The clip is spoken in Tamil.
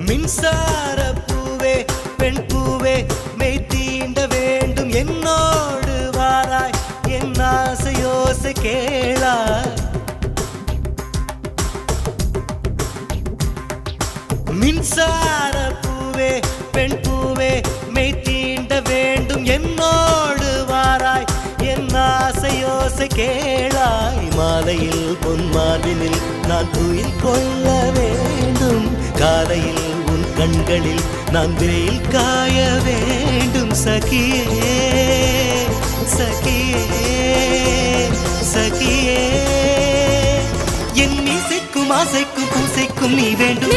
மின்சார பூவே பெண் பூவே மெய் தீண்ட வேண்டும் என்னோடு வாராய் என் ஆசையோசை கேளாய் மின்சார பூவே பெண் பூவே மெய் தீண்ட வேண்டும் என்னோடு வாராய் என் ஆசையோசை கேளாய் மாலையில் பொன்மாலினில் நான் துயில் கொள்ள வேண்டும் காலையில் உன் கண்களில் நான் வெயில் காய வேண்டும் சகியே சகியே சகியே என் இசைக்கும் ஆசைக்கும் பூசைக்கும் நீ வேண்டும்